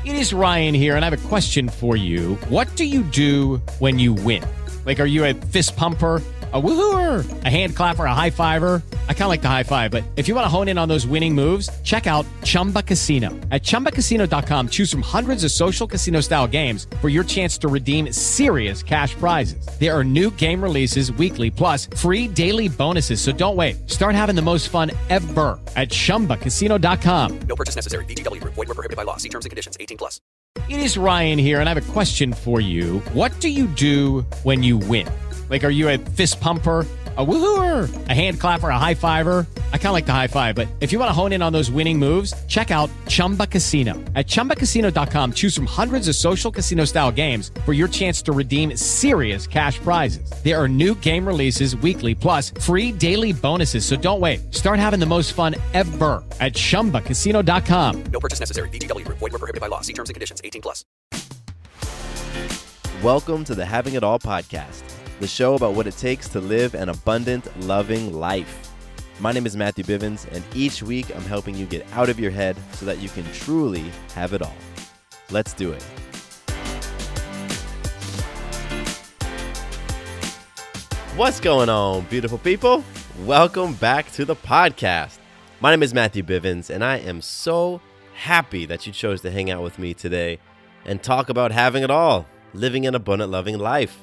It is Ryan here, and I have a question for you. What do you do when you win? Like, are you a fist pumper, a woohooer, a hand clapper, a high fiver? I kind of like the high five, but if you want to hone in on those winning moves, check out Chumba Casino. At ChumbaCasino.com, choose from hundreds of social casino-style games for your chance to redeem serious cash prizes. There are new game releases weekly, plus free daily bonuses. So don't wait. Start having the most fun ever at ChumbaCasino.com. No purchase necessary. VGW Group. Void where prohibited by law. See terms and conditions. 18+. It is Ryan here, and I have a question for you. What do you do when you win? Like, are you a fist pumper, a woohooer, a hand clapper, a high fiver? I kind of like the high five, but if you want to hone in on those winning moves, check out Chumba Casino. At ChumbaCasino.com, choose from hundreds of social casino-style games for your chance to redeem serious cash prizes. There are new game releases weekly, plus free daily bonuses. So don't wait. Start having the most fun ever at ChumbaCasino.com. No purchase necessary. VGW Group. Void where prohibited by law. See terms and conditions. 18+. Welcome to the Having It All podcast, the show about what it takes to live an abundant, loving life. My name is Matthew Bivens, and each week I'm helping you get out of your head so that you can truly have it all. Let's do it. What's going on, beautiful people? Welcome back to the podcast. My name is Matthew Bivens, and I am so happy that you chose to hang out with me today and talk about having it all, living an abundant, loving life.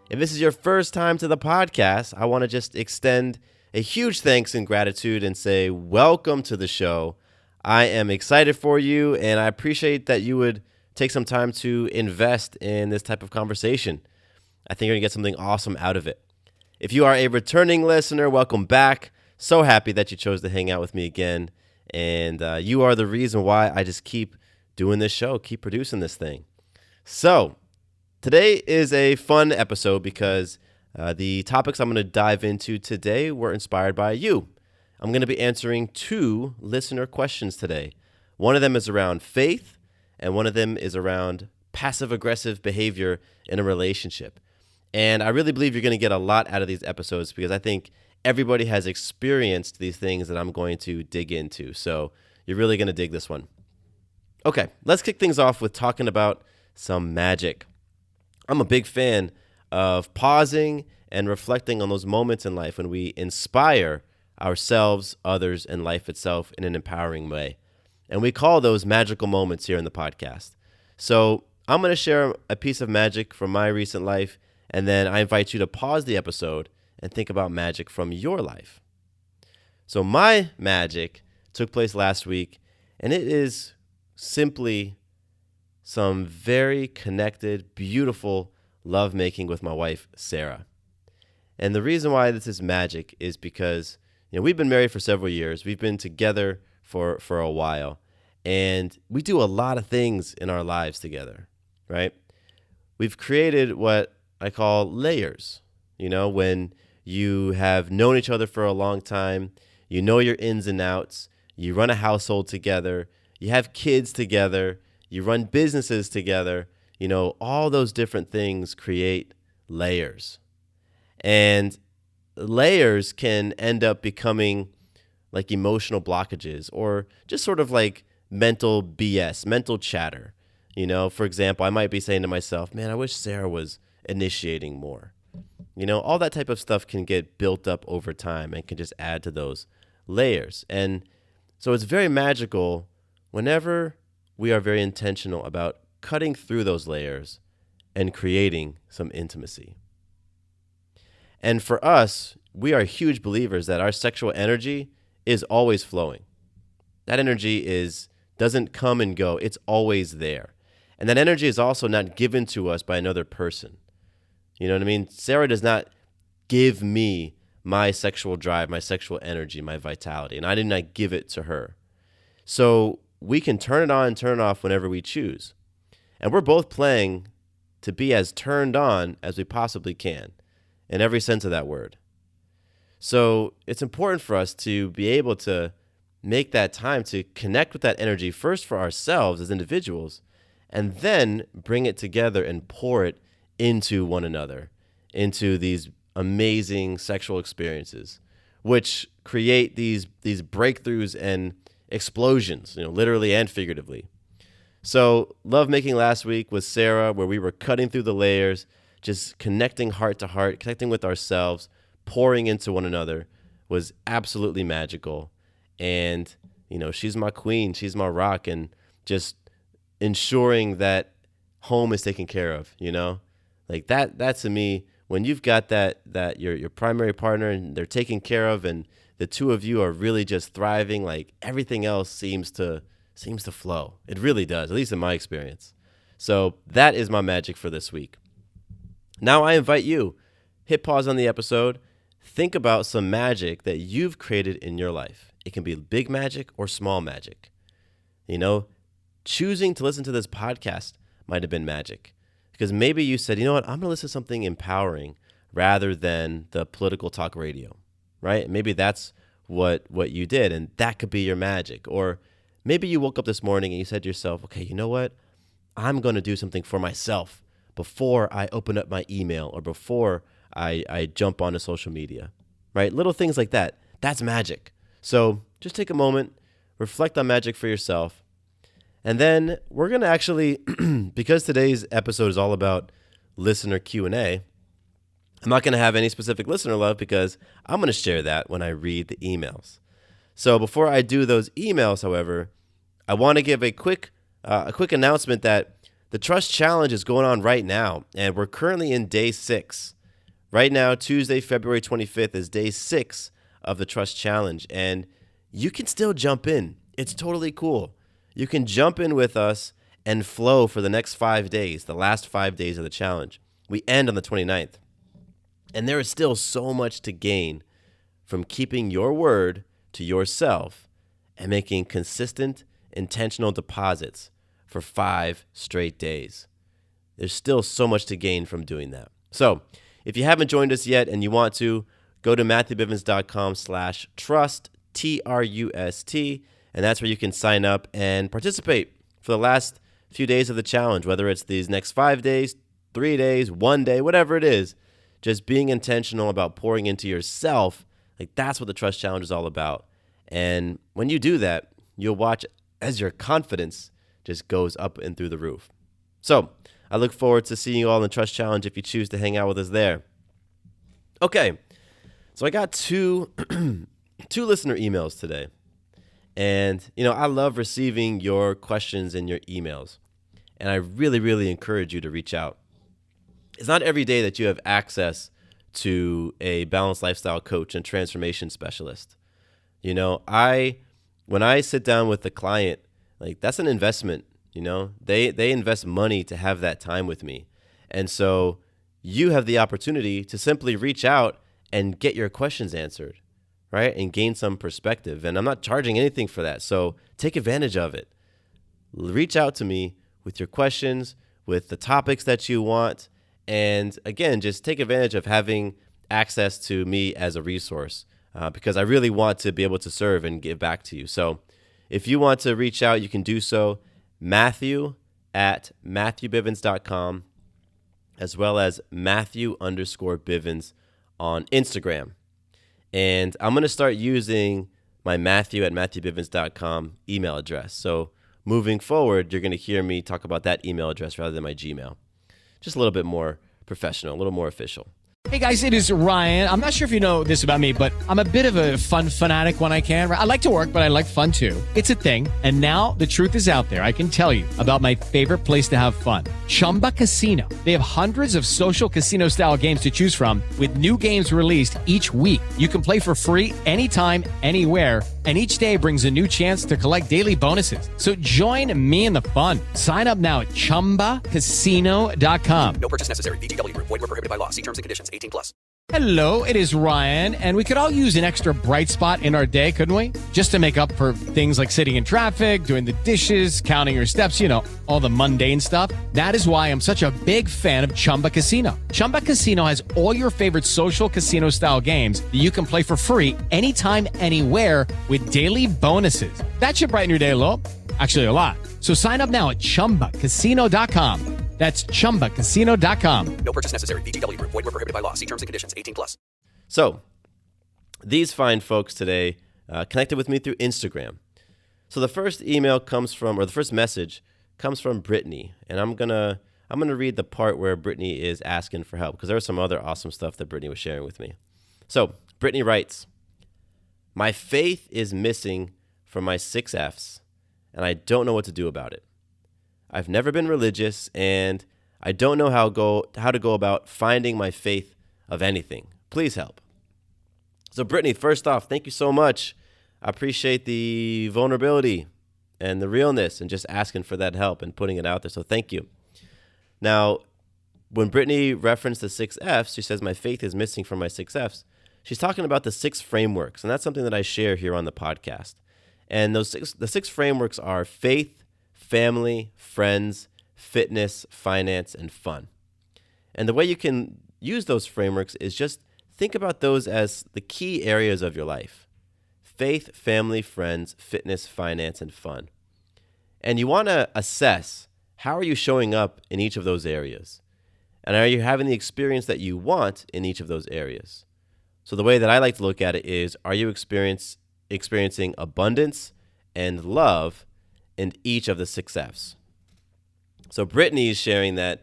If this is your first time to the podcast, I want to just extend a huge thanks and gratitude and say welcome to the show. I am excited for you, and I appreciate that you would take some time to invest in this type of conversation. I think you're going to get something awesome out of it. If you are a returning listener, welcome back. So happy that you chose to hang out with me again, and you are the reason why I just keep doing this show, keep producing this thing. So today is a fun episode because the topics I'm going to dive into today were inspired by you. I'm going to be answering two listener questions today. One of them is around faith, and one of them is around passive-aggressive behavior in a relationship. And I really believe you're going to get a lot out of these episodes because I think everybody has experienced these things that I'm going to dig into. So you're really going to dig this one. Okay, let's kick things off with talking about some magic. I'm a big fan of pausing and reflecting on those moments in life when we inspire ourselves, others, and life itself in an empowering way. And we call those magical moments here in the podcast. So I'm going to share a piece of magic from my recent life, and then I invite you to pause the episode and think about magic from your life. So my magic took place last week, and it is simply some very connected, beautiful lovemaking with my wife, Sarah. And the reason why this is magic is because, we've been married for several years. We've been together for a while, and we do a lot of things in our lives together, right? We've created what I call layers. When you have known each other for a long time, you know your ins and outs, you run a household together, you have kids together, you run businesses together, all those different things create layers. And layers can end up becoming like emotional blockages or just sort of like mental BS, mental chatter. For example, I might be saying to myself, man, I wish Sarah was initiating more. All that type of stuff can get built up over time and can just add to those layers. And so it's very magical whenever we are very intentional about cutting through those layers and creating some intimacy. And for us, we are huge believers that our sexual energy is always flowing. That energy doesn't come and go. It's always there. And that energy is also not given to us by another person. You know what I mean? Sarah does not give me my sexual drive, my sexual energy, my vitality, and I did not give it to her. So we can turn it on and turn it off whenever we choose. And we're both playing to be as turned on as we possibly can, in every sense of that word. So it's important for us to be able to make that time to connect with that energy first for ourselves as individuals, and then bring it together and pour it into one another, into these amazing sexual experiences, which create these breakthroughs and explosions, literally and figuratively. So love making last week with Sarah, where we were cutting through the layers, just connecting heart to heart, connecting with ourselves, pouring into one another was absolutely magical. And, she's my queen, she's my rock, and just ensuring that home is taken care of, like that to me, when you've got that your primary partner and they're taken care of and the two of you are really just thriving, like everything else seems to flow. It really does, at least in my experience. So that is my magic for this week. Now I invite you, hit pause on the episode, think about some magic that you've created in your life. It can be big magic or small magic. Choosing to listen to this podcast might have been magic, because maybe you said, I'm going to listen to something empowering rather than the political talk radio, right? Maybe that's what you did, and that could be your magic. Or maybe you woke up this morning and you said to yourself, okay, you know what? I'm going to do something for myself before I open up my email or before I jump onto social media, right? Little things like that. That's magic. So just take a moment, reflect on magic for yourself. And then we're going to actually, because today's episode is all about listener Q&A, I'm not going to have any specific listener love because I'm going to share that when I read the emails. So before I do those emails, however, I want to give a quick announcement that the Trust Challenge is going on right now, and we're currently in day 6. Right now, Tuesday, February 25th is day 6 of the Trust Challenge, and you can still jump in. It's totally cool. You can jump in with us and flow for the next 5 days, the last 5 days of the challenge. We end on the 29th. And there is still so much to gain from keeping your word to yourself and making consistent, intentional deposits for 5 straight days. There's still so much to gain from doing that. So if you haven't joined us yet and you want to, go to MatthewBivens.com/trust, TRUST, and that's where you can sign up and participate for the last few days of the challenge, whether it's these next 5 days, 3 days, 1 day, whatever it is. Just being intentional about pouring into yourself, like that's what the Trust Challenge is all about. And when you do that, you'll watch as your confidence just goes up and through the roof. So I look forward to seeing you all in the Trust Challenge if you choose to hang out with us there. Okay, so I got two listener emails today. And, I love receiving your questions and your emails. And I really, really encourage you to reach out. It's not every day that you have access to a balanced lifestyle coach and transformation specialist. When I sit down with the client, like that's an investment, they invest money to have that time with me. And so you have the opportunity to simply reach out and get your questions answered, right? And gain some perspective. And I'm not charging anything for that. So take advantage of it. Reach out to me with your questions, with the topics that you want. And again, just take advantage of having access to me as a resource because I really want to be able to serve and give back to you. So if you want to reach out, you can do so. Matthew@MatthewBivens.com, as well as Matthew_Bivens on Instagram. And I'm going to start using my Matthew@MatthewBivens.com email address. So moving forward, you're going to hear me talk about that email address rather than my Gmail. Just a little bit more professional, a little more official. Hey guys, it is Ryan. I'm not sure if you know this about me, but I'm a bit of a fun fanatic when I can. I like to work, but I like fun too. It's a thing. And now the truth is out there. I can tell you about my favorite place to have fun. Chumba Casino. They have hundreds of social casino style games to choose from with new games released each week. You can play for free anytime, anywhere. And each day brings a new chance to collect daily bonuses. So join me in the fun. Sign up now at ChumbaCasino.com. No purchase necessary. VGW Group. Void where prohibited by law. See terms and conditions. 18+. Hello, it is Ryan, and we could all use an extra bright spot in our day, couldn't we? Just to make up for things like sitting in traffic, doing the dishes, counting your steps, all the mundane stuff. That is why I'm such a big fan of Chumba Casino. Chumba Casino has all your favorite social casino-style games that you can play for free anytime, anywhere with daily bonuses. That should brighten your day a little. Actually, a lot. So sign up now at ChumbaCasino.com. That's ChumbaCasino.com. No purchase necessary. VGW Group. Void where prohibited by law. See terms and conditions. 18+. So these fine folks today connected with me through Instagram. So the first email comes from, or the first message comes from Brittany, and I'm gonna read the part where Brittany is asking for help because there was some other awesome stuff that Brittany was sharing with me. So Brittany writes, "My faith is missing from my 6Fs, and I don't know what to do about it. I've never been religious, and I don't know how to go about finding my faith of anything. Please help." So Brittany, first off, thank you so much. I appreciate the vulnerability and the realness and just asking for that help and putting it out there. So thank you. Now, when Brittany referenced the 6Fs, she says, my faith is missing from my 6Fs. She's talking about the 6 frameworks, and that's something that I share here on the podcast. And the 6 frameworks are faith, family, friends, fitness, finance, and fun. And the way you can use those frameworks is just think about those as the key areas of your life. Faith, family, friends, fitness, finance, and fun. And you want to assess, how are you showing up in each of those areas? And are you having the experience that you want in each of those areas? So the way that I like to look at it is, are you experiencing abundance and love in each of the 6Fs? So Brittany is sharing that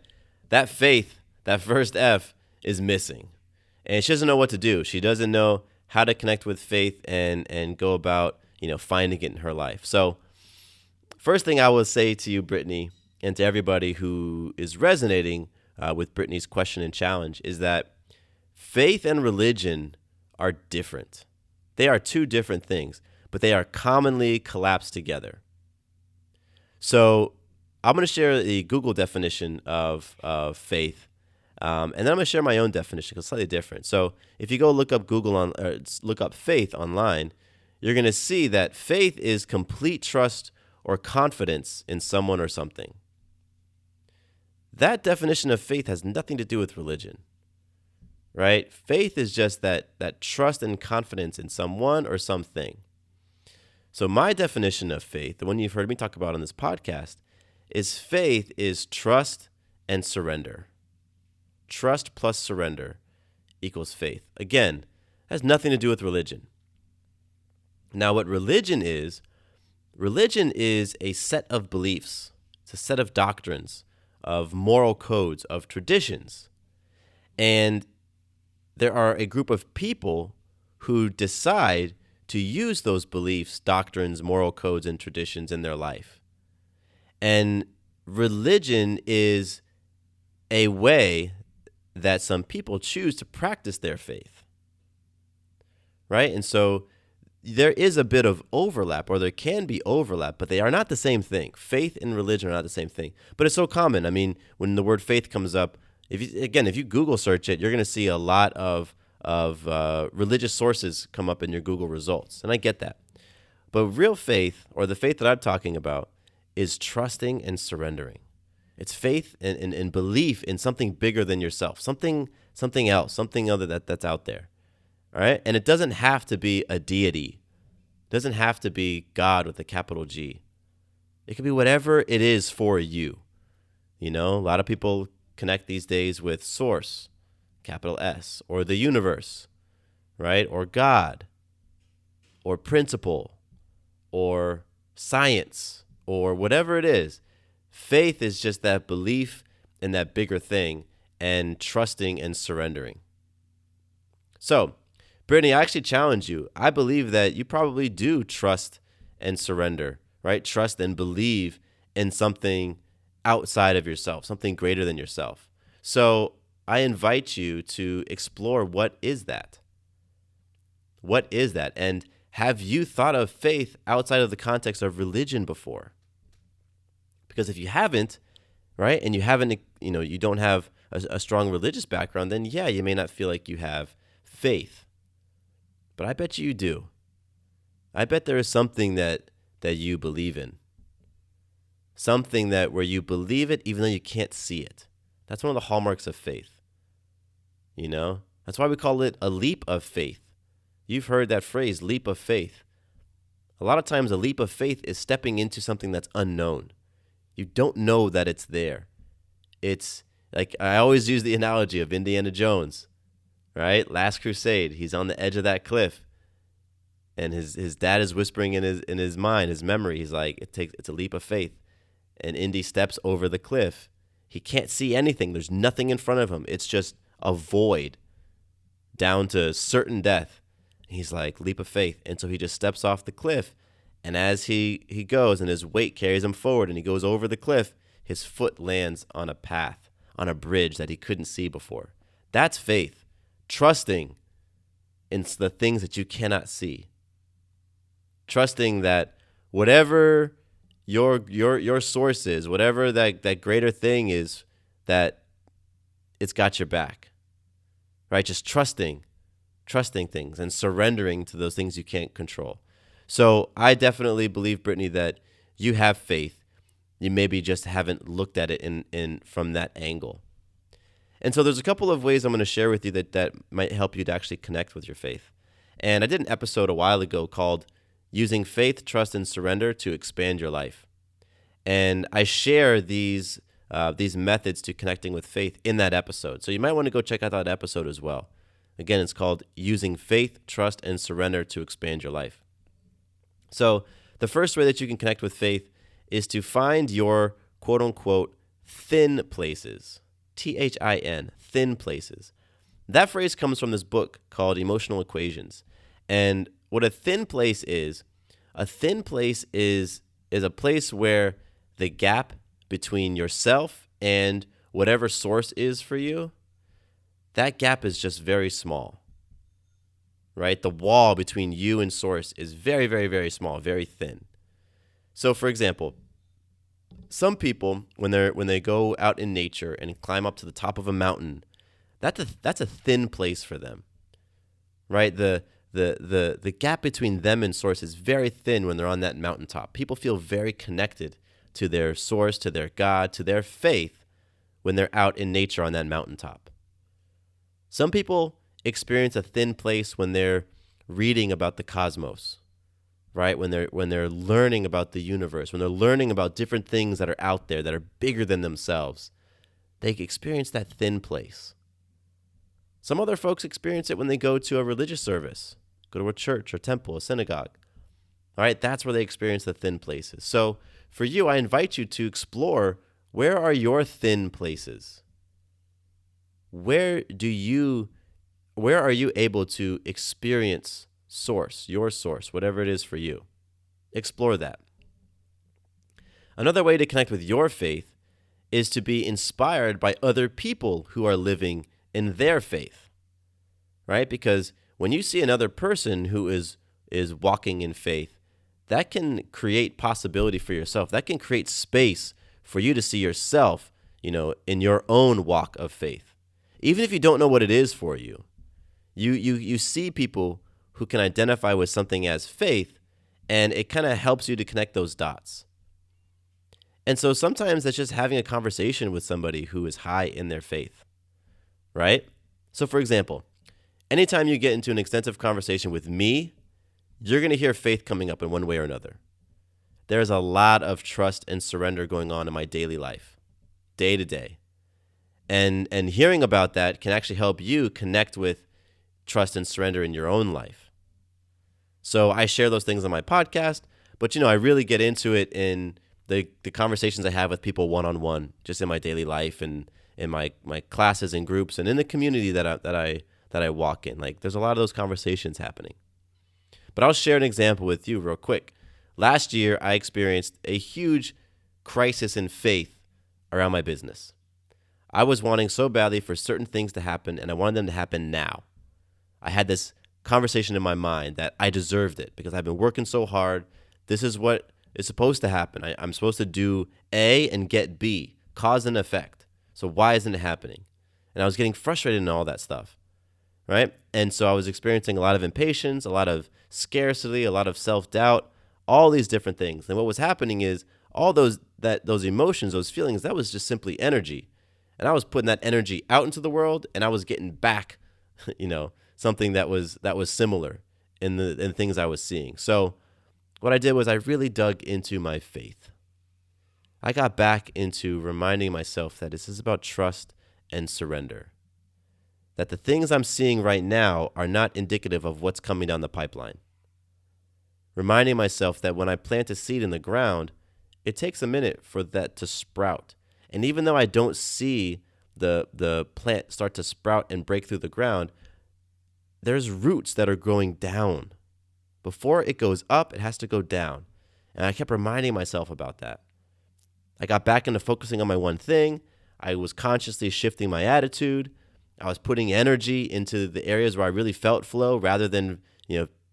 faith, that first F, is missing. And she doesn't know what to do. She doesn't know how to connect with faith and go about, finding it in her life. So first thing I will say to you, Brittany, and to everybody who is resonating with Brittany's question and challenge is that faith and religion are different. They are 2 different things, but they are commonly collapsed together. So I'm going to share the Google definition of faith, and then I'm going to share my own definition because it's slightly different. So if you go look up look up faith online, you're going to see that faith is complete trust or confidence in someone or something. That definition of faith has nothing to do with religion, right? Faith is just that trust and confidence in someone or something. So my definition of faith, the one you've heard me talk about on this podcast, is faith is trust and surrender. Trust plus surrender equals faith. Again, has nothing to do with religion. Now, what religion is a set of beliefs. It's a set of doctrines, of moral codes, of traditions. And there are a group of people who decide to use those beliefs, doctrines, moral codes, and traditions in their life. And religion is a way that some people choose to practice their faith, right? And so there is a bit of overlap, or there can be overlap, but they are not the same thing. Faith and religion are not the same thing. But it's so common. I mean, when the word faith comes up, if you Google search it, you're going to see a lot of religious sources come up in your Google results, and I get that. But real faith, or the faith that I'm talking about, is trusting and surrendering. It's faith and belief in something bigger than yourself, something else, something other that's out there. All right? And it doesn't have to be a deity. It doesn't have to be God with a capital G. It could be whatever it is for you. A lot of people connect these days with source, capital S, or the universe, right? Or God, or principle, or science, or whatever it is. Faith is just that belief in that bigger thing and trusting and surrendering. So, Brittany, I actually challenge you. I believe that you probably do trust and surrender, right? Trust and believe in something outside of yourself, something greater than yourself. So I invite you to explore, what is that? What is that? And have you thought of faith outside of the context of religion before? Because if you haven't, right, and you haven't, you don't have a strong religious background, then yeah, you may not feel like you have faith. But I bet you do. I bet there is something that you believe in. Something where you believe it even though you can't see it. That's one of the hallmarks of faith. That's why we call it a leap of faith. You've heard that phrase, leap of faith. A lot of times a leap of faith is stepping into something that's unknown. You don't know that it's there. It's like, I always use the analogy of Indiana Jones, right? Last Crusade. He's on the edge of that cliff, and his dad is whispering in his mind, his memory. He's like, it's a leap of faith. and Indy steps over the cliff. He can't see anything. There's nothing in front of him. It's just a void down to certain death. He's like, leap of faith. And so he just steps off the cliff. And as he goes and his weight carries him forward and he goes over the cliff, his foot lands on a path, on a bridge that he couldn't see before. That's faith. Trusting in the things that you cannot see. Trusting that whatever your source is, whatever that greater thing is, that it's got your back. Right? Just trusting things and surrendering to those things you can't control. So I definitely believe, Brittany, that you have faith. You maybe just haven't looked at it in from that angle. And so there's a couple of ways I'm going to share with you that might help you to actually connect with your faith. And I did an episode a while ago called Using Faith, Trust, and Surrender to Expand Your Life. And I share these methods to connecting with faith in that episode. So you might want to go check out that episode as well. Again, it's called Using Faith, Trust, and Surrender to Expand Your Life. So the first way that you can connect with faith is to find your quote-unquote thin places. Thin, thin places. That phrase comes from this book called Emotional Equations. And what a thin place is a place where the gap between yourself and whatever source is for you, that gap is just very small, right? The wall between you and source is very, very, very small, very thin. So, for example, some people, when they go out in nature and climb up to the top of a mountain, that's a thin place for them, right? The gap between them and source is very thin when they're on that mountaintop. People feel very connected to their source, to their God, to their faith when they're out in nature on that mountaintop. Some people experience a thin place when they're reading about the cosmos, right? When they're learning about the universe, when they're learning about different things that are out there that are bigger than themselves, they experience that thin place. Some other folks experience it when they go to a religious service, go to a church or temple, a synagogue. All right, that's where they experience the thin places. So for you, I invite you to explore, where are your thin places? Where are you able to experience source, your source, whatever it is for you? Explore that. Another way to connect with your faith is to be inspired by other people who are living in their faith, right? Because when you see another person who is walking in faith, that can create possibility for yourself. That can create space for you to see yourself, in your own walk of faith. Even if you don't know what it is for you, you see people who can identify with something as faith, and it kind of helps you to connect those dots. And so sometimes that's just having a conversation with somebody who is high in their faith, right? So for example, anytime you get into an extensive conversation with me, you're going to hear faith coming up in one way or another. There's a lot of trust and surrender going on in my daily life, day to day. And hearing about that can actually help you connect with trust and surrender in your own life. So I share those things on my podcast, but I really get into it in the conversations I have with people one-on-one, just in my daily life and in my classes and groups and in the community that I walk in. Like, there's a lot of those conversations happening. But I'll share an example with you real quick. Last year, I experienced a huge crisis in faith around my business. I was wanting so badly for certain things to happen, and I wanted them to happen now. I had this conversation in my mind that I deserved it because I've been working so hard. This is what is supposed to happen. I'm supposed to do A and get B, cause and effect. So why isn't it happening? And I was getting frustrated in all that stuff, right? And so I was experiencing a lot of impatience, a lot of scarcity, a lot of self-doubt, all these different things. And what was happening is all those emotions, those feelings, that was just simply energy. And I was putting that energy out into the world, and I was getting back, something that was similar in the things I was seeing. So what I did was I really dug into my faith. I got back into reminding myself that this is about trust and surrender. That the things I'm seeing right now are not indicative of what's coming down the pipeline. Reminding myself that when I plant a seed in the ground, it takes a minute for that to sprout. And even though I don't see the plant start to sprout and break through the ground, there's roots that are growing down. Before it goes up, it has to go down. And I kept reminding myself about that. I got back into focusing on my one thing. I was consciously shifting my attitude. I was putting energy into the areas where I really felt flow rather than,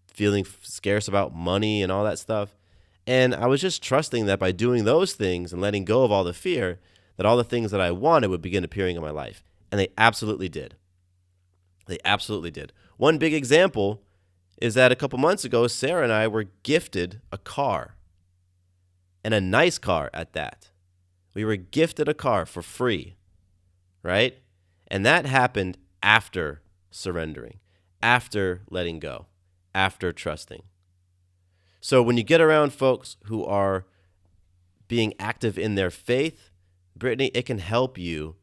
feeling scarce about money and all that stuff. And I was just trusting that by doing those things and letting go of all the fear, that all the things that I wanted would begin appearing in my life. And they absolutely did. They absolutely did. One big example is that a couple months ago, Sarah and I were gifted a car, and a nice car at that. We were gifted a car for free, right? And that happened after surrendering, after letting go, after trusting. So when you get around folks who are being active in their faith, Brittany, it can help you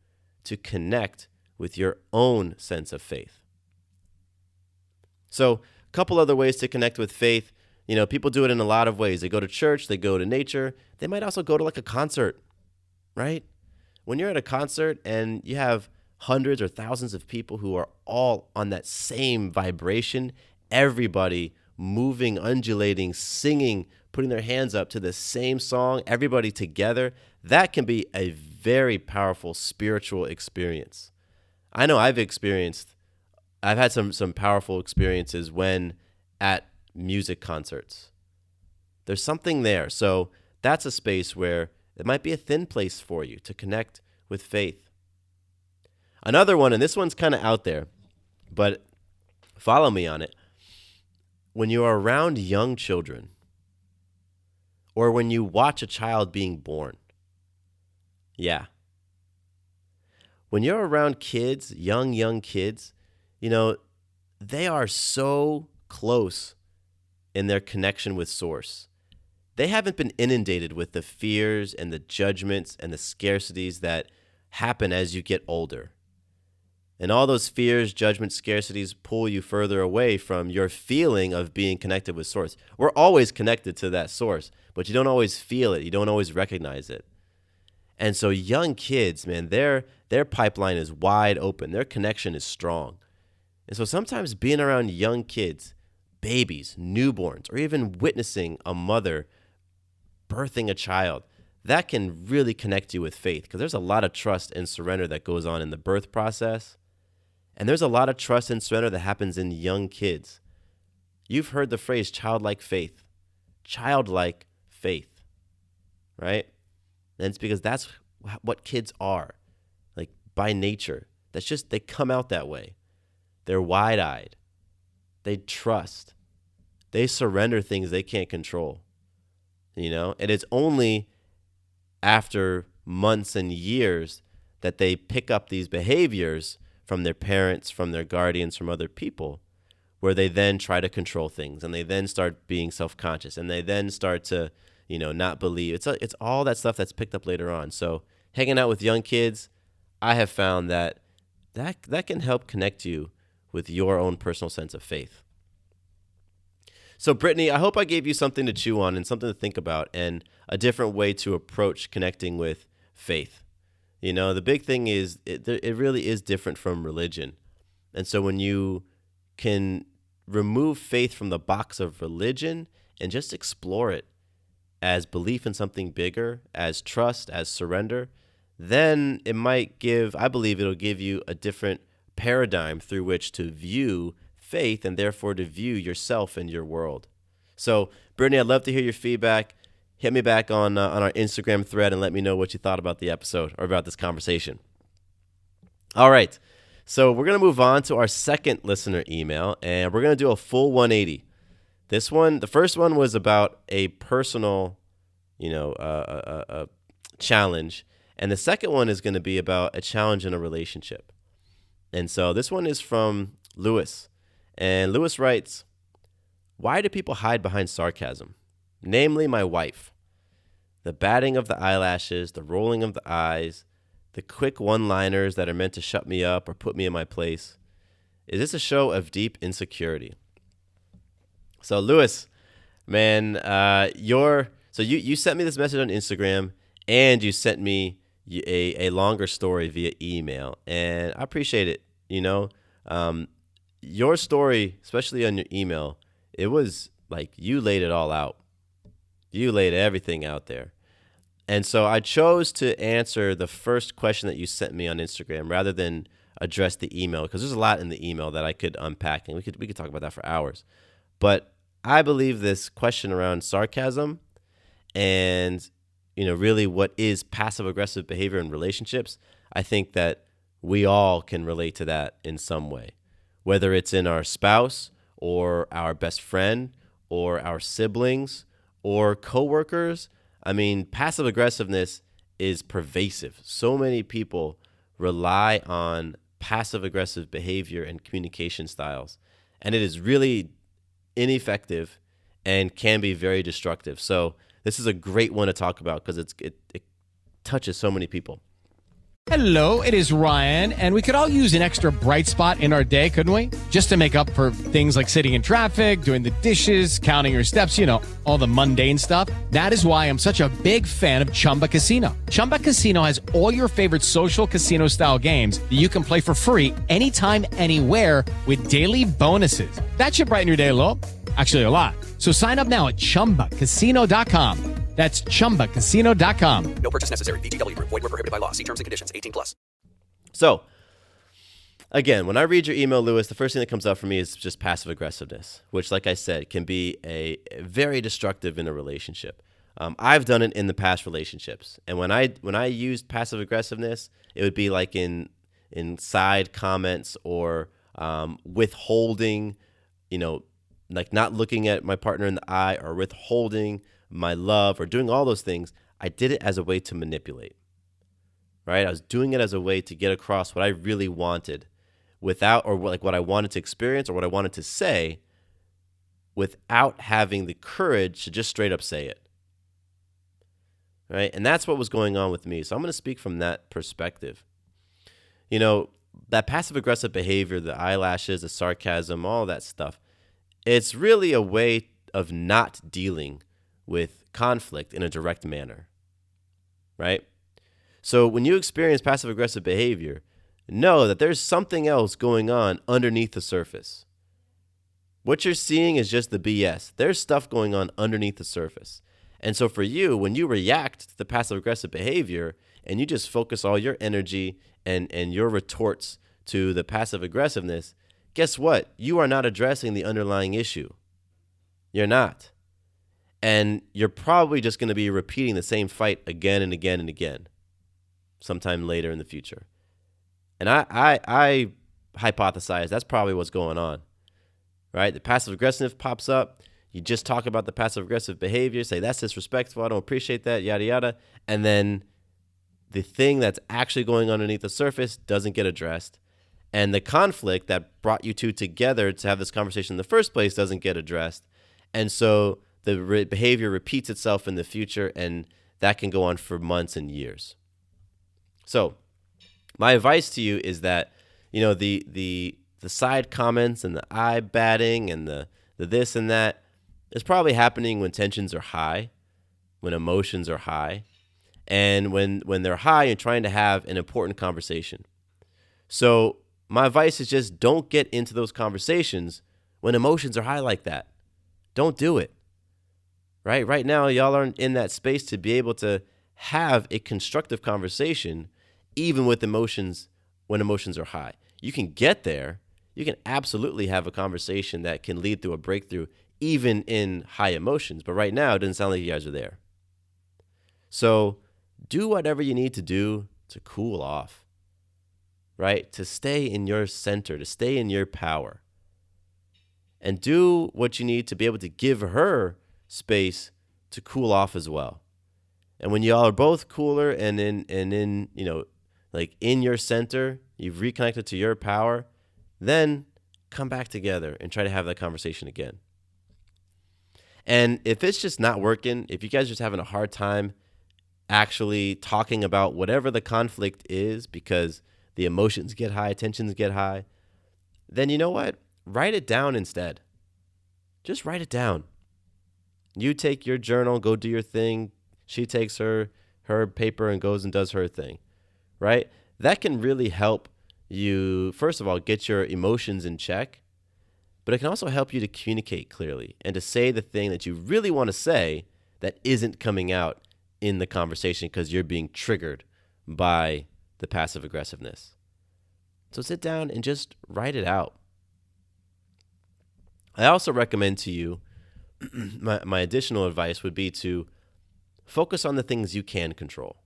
to connect with your own sense of faith. So a couple other ways to connect with faith. People do it in a lot of ways. They go to church, they go to nature. They might also go to like a concert, right? When you're at a concert and you have hundreds or thousands of people who are all on that same vibration, everybody moving, undulating, singing, putting their hands up to the same song, everybody together, that can be a very powerful spiritual experience. I know I've had some powerful experiences when at music concerts. There's something there. So that's a space where it might be a thin place for you to connect with faith. Another one, and this one's kind of out there, but follow me on it. When you're around young children, or when you watch a child being born, when you're around kids, young kids, they are so close in their connection with Source. They haven't been inundated with the fears and the judgments and the scarcities that happen as you get older. And all those fears, judgments, scarcities pull you further away from your feeling of being connected with Source. We're always connected to that Source, but you don't always feel it. You don't always recognize it. And so young kids, man, their pipeline is wide open. Their connection is strong. And so sometimes being around young kids, babies, newborns, or even witnessing a mother birthing a child, that can really connect you with faith, because there's a lot of trust and surrender that goes on in the birth process. And there's a lot of trust and surrender that happens in young kids. You've heard the phrase childlike faith, right? And it's because that's what kids are, like by nature. They come out that way. They're wide-eyed. They trust. They surrender things they can't control, and it's only after months and years that they pick up these behaviors from their parents, from their guardians, from other people, where they then try to control things, and they then start being self-conscious, and they then start to, not believe. It's all that stuff that's picked up later on. So hanging out with young kids, I have found that can help connect you with your own personal sense of faith. So Brittany, I hope I gave you something to chew on and something to think about and a different way to approach connecting with faith. The big thing is it really is different from religion. And so when you can remove faith from the box of religion and just explore it as belief in something bigger, as trust, as surrender, then I believe it'll give you a different paradigm through which to view faith and therefore to view yourself and your world. So, Brittany, I'd love to hear your feedback. Hit me back on our Instagram thread and let me know what you thought about the episode or about this conversation. All right, so we're going to move on to our second listener email, and we're going to do a full 180. The first one was about a personal, challenge, and the second one is going to be about a challenge in a relationship. And so this one is from Lewis. And Lewis writes, "Why do people hide behind sarcasm? Namely, my wife. The batting of the eyelashes, the rolling of the eyes, the quick one-liners that are meant to shut me up or put me in my place. Is this a show of deep insecurity?" So Lewis, man, your So you sent me this message on Instagram, and you sent me a longer story via email, and I appreciate it. Your story, especially on your email, it was like you laid it all out. You laid everything out there. And so I chose to answer the first question that you sent me on Instagram rather than address the email, because there's a lot in the email that I could unpack, and we could talk about that for hours. But I believe this question around sarcasm and really what is passive aggressive behavior in relationships, I think that we all can relate to that in some way, whether it's in our spouse or our best friend or our siblings or coworkers. I mean, passive aggressiveness is pervasive. So many people rely on passive aggressive behavior and communication styles, and it is really ineffective and can be very destructive. So this is a great one to talk about because it touches so many people. Hello, it is Ryan, and we could all use an extra bright spot in our day, couldn't we? Just to make up for things like sitting in traffic, doing the dishes, counting your steps, all the mundane stuff. That is why I'm such a big fan of Chumba Casino. Chumba Casino has all your favorite social casino-style games that you can play for free anytime, anywhere with daily bonuses. That should brighten your day a little. Actually, a lot. So sign up now at ChumbaCasino.com. That's ChumbaCasino.com. No purchase necessary. VGW Group. Void where prohibited by law. See terms and conditions. 18+. So, again, when I read your email, Lewis, the first thing that comes up for me is just passive aggressiveness, which, like I said, can be a very destructive in a relationship. I've done it in the past relationships, and when I used passive aggressiveness, it would be like in side comments or withholding, like not looking at my partner in the eye or withholding my love or doing all those things. I did it as a way to manipulate, right? I was doing it as a way to get across what I really wanted without, or like what I wanted to experience or what I wanted to say without having the courage to just straight up say it, right? And that's what was going on with me. So I'm going to speak from that perspective. That passive aggressive behavior, the eyelashes, the sarcasm, all that stuff, it's really a way of not dealing with conflict in a direct manner, right? So when you experience passive aggressive behavior, know that there's something else going on underneath the surface. What you're seeing is just the BS. There's stuff going on underneath the surface. And so for you, when you react to the passive aggressive behavior and you just focus all your energy and your retorts to the passive aggressiveness, guess what? You are not addressing the underlying issue. You're not. And you're probably just going to be repeating the same fight again and again and again sometime later in the future. And I hypothesize that's probably what's going on, right? The passive aggressive pops up. You just talk about the passive aggressive behavior, say that's disrespectful, I don't appreciate that, yada, yada. And then the thing that's actually going underneath the surface doesn't get addressed. And the conflict that brought you two together to have this conversation in the first place doesn't get addressed. And so the behavior repeats itself in the future, and that can go on for months and years. So my advice to you is that, the side comments and the eye batting and the this and that is probably happening when tensions are high, when emotions are high, and when they're high, you're trying to have an important conversation. So my advice is just don't get into those conversations when emotions are high like that. Don't do it. Right now, y'all aren't in that space to be able to have a constructive conversation, even with emotions, when emotions are high. You can get there. You can absolutely have a conversation that can lead to a breakthrough, even in high emotions. But right now, it doesn't sound like you guys are there. So do whatever you need to do to cool off, right? To stay in your center, to stay in your power. And do what you need to be able to give her space to cool off as well. And when y'all are both cooler and in like in your center, you've reconnected to your power, then come back together and try to have that conversation again. And if it's just not working, if you guys are just having a hard time actually talking about whatever the conflict is because the emotions get high, tensions get high, then you know what? Write it down instead. Just write it down. You take your journal, go do your thing. She takes her paper and goes and does her thing, right? That can really help you, first of all, get your emotions in check, but it can also help you to communicate clearly and to say the thing that you really want to say that isn't coming out in the conversation because you're being triggered by the passive aggressiveness. So sit down and just write it out. I also recommend to you, my additional advice would be to focus on the things you can control.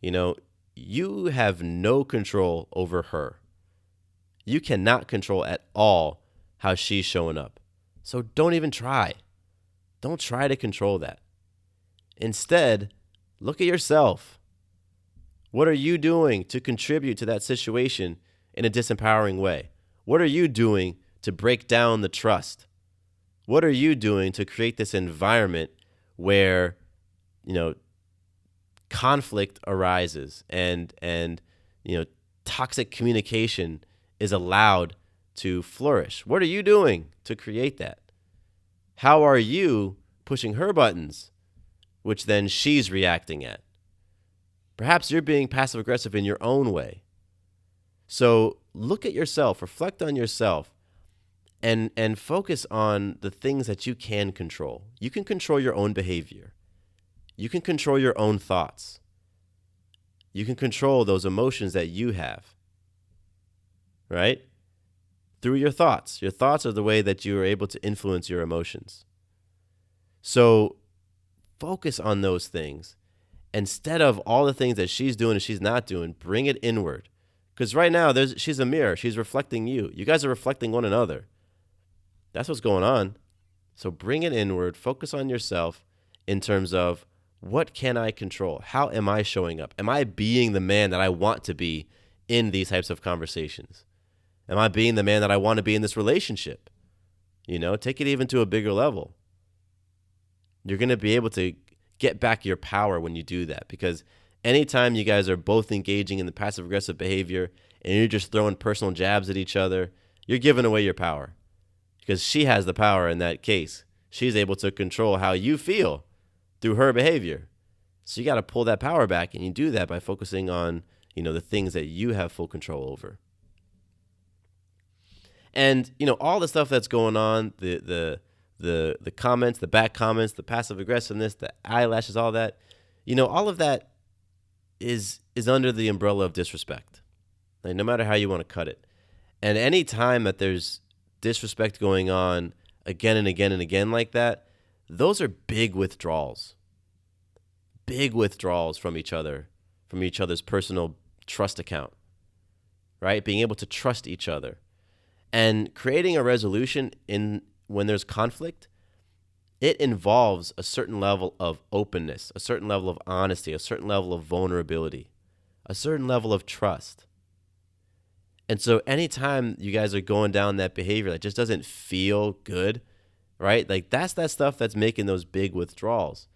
You know, you have no control over her. You cannot control at all how she's showing up. So don't even try. Don't try to control that. Instead, look at yourself. What are you doing to contribute to that situation in a disempowering way? What are you doing to break down the trust? What are you doing to create this environment where, conflict arises and toxic communication is allowed to flourish? What are you doing to create that? How are you pushing her buttons, which then she's reacting at? Perhaps you're being passive aggressive in your own way. So look at yourself, reflect on yourself, and focus on the things that you can control. You can control your own behavior. You can control your own thoughts. You can control those emotions that you have, right? Through your thoughts. Your thoughts are the way that you are able to influence your emotions. So focus on those things. Instead of all the things that she's doing and she's not doing, bring it inward. Because right now, she's a mirror. She's reflecting you. You guys are reflecting one another. That's what's going on. So bring it inward. Focus on yourself in terms of, what can I control? How am I showing up? Am I being the man that I want to be in these types of conversations? Am I being the man that I want to be in this relationship? Take it even to a bigger level. You're going to be able to get back your power when you do that, because anytime you guys are both engaging in the passive aggressive behavior and you're just throwing personal jabs at each other, you're giving away your power, because she has the power in that case. She's able to control how you feel through her behavior. So you got to pull that power back, and you do that by focusing on, the things that you have full control over. And, all the stuff that's going on, the comments, the back comments, the passive aggressiveness, the eyelashes, all that, all of that is under the umbrella of disrespect. Like, no matter how you want to cut it. And any time that there's disrespect going on again and again and again like that, those are big withdrawals. Big withdrawals from each other, from each other's personal trust account, right? Being able to trust each other. And creating a resolution when there's conflict, it involves a certain level of openness, a certain level of honesty, a certain level of vulnerability, a certain level of trust. And so anytime you guys are going down that behavior that just doesn't feel good, right? Like, that's that stuff that's making those big withdrawals.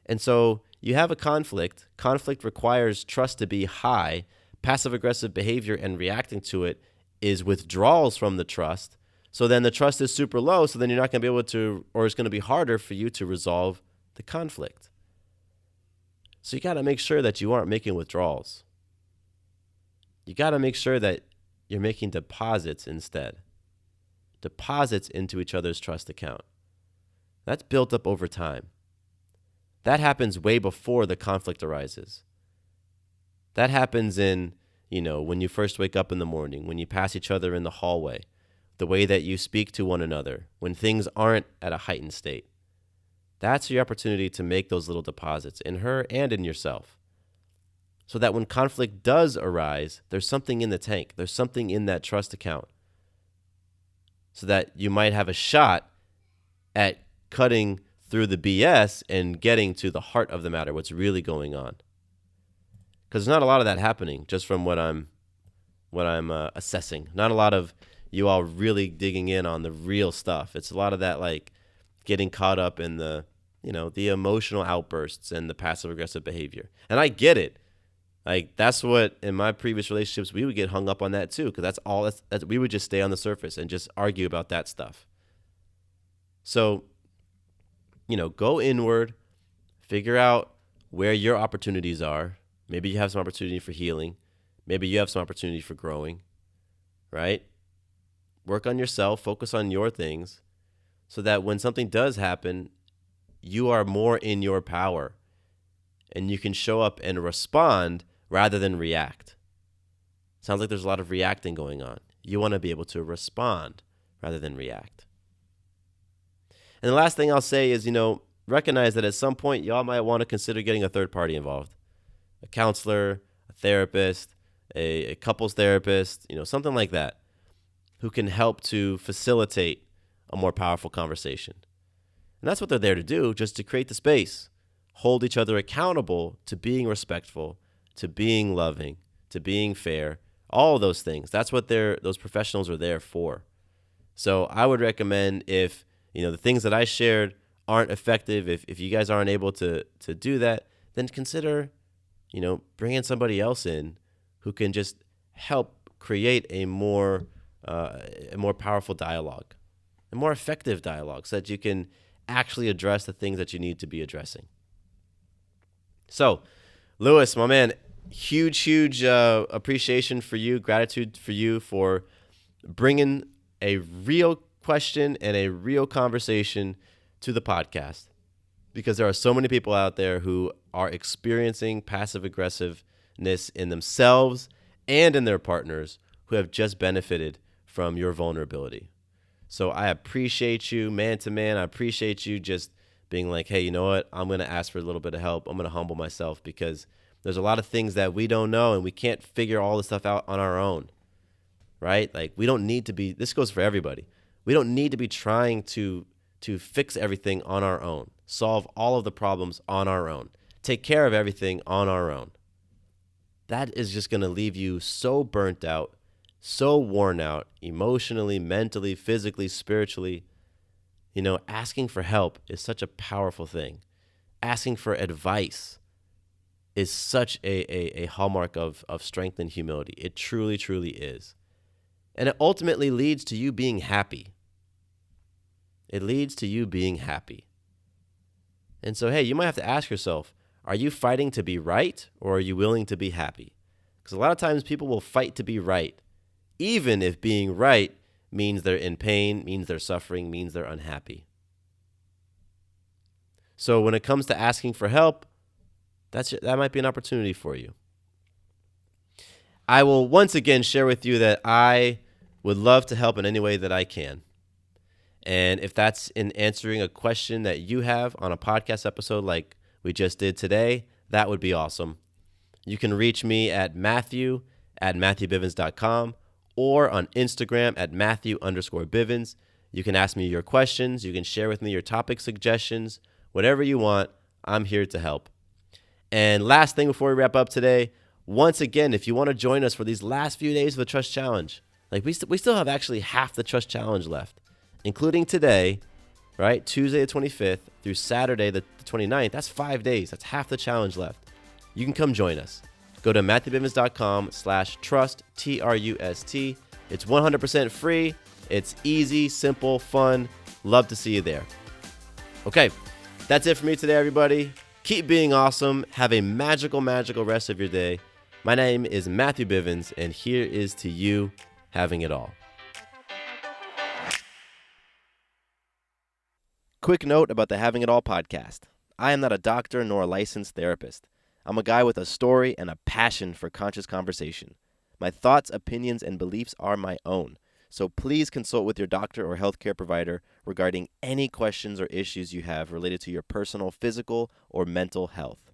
And so you have a conflict. Conflict requires trust to be high. Passive aggressive behavior and reacting to it is withdrawals from the trust. So then the trust is super low. So then you're not going to be able to, or it's going to be harder for you to resolve the conflict. So you got to make sure that you aren't making withdrawals. You got to make sure that you're making deposits instead. Deposits into each other's trust account. That's built up over time. That happens way before the conflict arises. That happens in, when you first wake up in the morning, when you pass each other in the hallway, the way that you speak to one another, when things aren't at a heightened state. That's your opportunity to make those little deposits in her and in yourself. So that when conflict does arise, there's something in the tank. There's something in that trust account. So that you might have a shot at cutting through the BS and getting to the heart of the matter, what's really going on. Because there's not a lot of that happening, just from what I'm assessing. Not a lot of you all really digging in on the real stuff. It's a lot of that, like, getting caught up in the emotional outbursts and the passive aggressive behavior. And I get it. Like, that's what, in my previous relationships, we would get hung up on that too, because that's we would just stay on the surface and just argue about that stuff. So, go inward, figure out where your opportunities are. Maybe you have some opportunity for healing. Maybe you have some opportunity for growing, right? Work on yourself, focus on your things so that when something does happen, you are more in your power and you can show up and respond rather than react. Sounds like there's a lot of reacting going on. You want to be able to respond rather than react. And the last thing I'll say is, recognize that at some point y'all might want to consider getting a third party involved. A counselor, a therapist, a couples therapist, something like that, who can help to facilitate a more powerful conversation. And that's what they're there to do, just to create the space, hold each other accountable to being respectful, to being loving, to being fair, all of those things. That's what those professionals are there for. So I would recommend if, the things that I shared aren't effective, if you guys aren't able to do that, then consider, bringing somebody else in who can just help create a more powerful dialogue, a more effective dialogue, so that you can actually address the things that you need to be addressing. So, Lewis, my man, huge appreciation for you, gratitude for you for bringing a real question and a real conversation to the podcast, because there are so many people out there who are experiencing passive aggressiveness in themselves and in their partners who have just benefited from your vulnerability. So I appreciate you, man to man. I appreciate you just being like, hey, you know what? I'm going to ask for a little bit of help. I'm going to humble myself because there's a lot of things that we don't know and we can't figure all this stuff out on our own, right? Like, we don't need to be, this goes for everybody. We don't need to be trying to fix everything on our own, solve all of the problems on our own, take care of everything on our own. That is just going to leave you so burnt out, so worn out, emotionally, mentally, physically, spiritually. Asking for help is such a powerful thing. Asking for advice is such a hallmark of strength and humility. It truly, truly is. And it ultimately leads to you being happy. It leads to you being happy. And so, hey, you might have to ask yourself, are you fighting to be right, or are you willing to be happy? Because a lot of times people will fight to be right, even if being right means they're in pain, means they're suffering, means they're unhappy. So when it comes to asking for help, that might be an opportunity for you. I will once again share with you that I would love to help in any way that I can. And if that's in answering a question that you have on a podcast episode like we just did today, that would be awesome. You can reach me at matthew@matthewbivens.com or on Instagram at Matthew_Bivens. You can ask me your questions. You can share with me your topic suggestions. Whatever you want, I'm here to help. And last thing before we wrap up today, once again, if you want to join us for these last few days of the Trust Challenge, like we still have actually half the Trust Challenge left, including today, right? Tuesday the 25th through Saturday the 29th. That's 5 days. That's half the challenge left. You can come join us. Go to MatthewBivens.com/trust, TRUST. It's 100% free. It's easy, simple, fun. Love to see you there. Okay, that's it for me today, everybody. Keep being awesome. Have a magical, magical rest of your day. My name is Matthew Bivens, and here is to you having it all. Quick note about the Having It All podcast. I am not a doctor nor a licensed therapist. I'm a guy with a story and a passion for conscious conversation. My thoughts, opinions, and beliefs are my own. So please consult with your doctor or healthcare provider regarding any questions or issues you have related to your personal physical or mental health.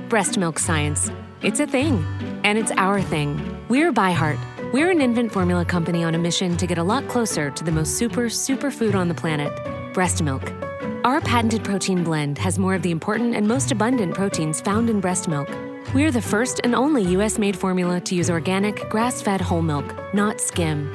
Breast milk science. It's a thing, and it's our thing. We're ByHeart. We're an infant formula company on a mission to get a lot closer to the most super food on the planet, breast milk. Our patented protein blend has more of the important and most abundant proteins found in breast milk. We're the first and only U.S.-made formula to use organic, grass-fed whole milk, not skim.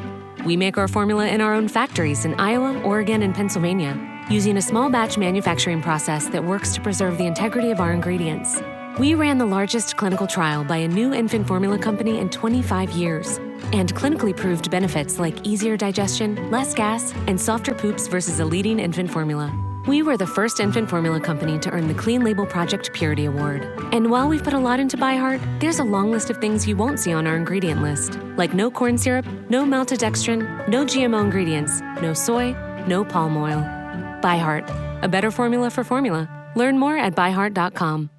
We make our formula in our own factories in Iowa, Oregon, and Pennsylvania, using a small batch manufacturing process that works to preserve the integrity of our ingredients. We ran the largest clinical trial by a new infant formula company in 25 years and clinically proved benefits like easier digestion, less gas, and softer poops versus a leading infant formula. We were the first infant formula company to earn the Clean Label Project Purity Award. And while we've put a lot into ByHeart, there's a long list of things you won't see on our ingredient list, like no corn syrup, no maltodextrin, no GMO ingredients, no soy, no palm oil. ByHeart, a better formula for formula. Learn more at byheart.com.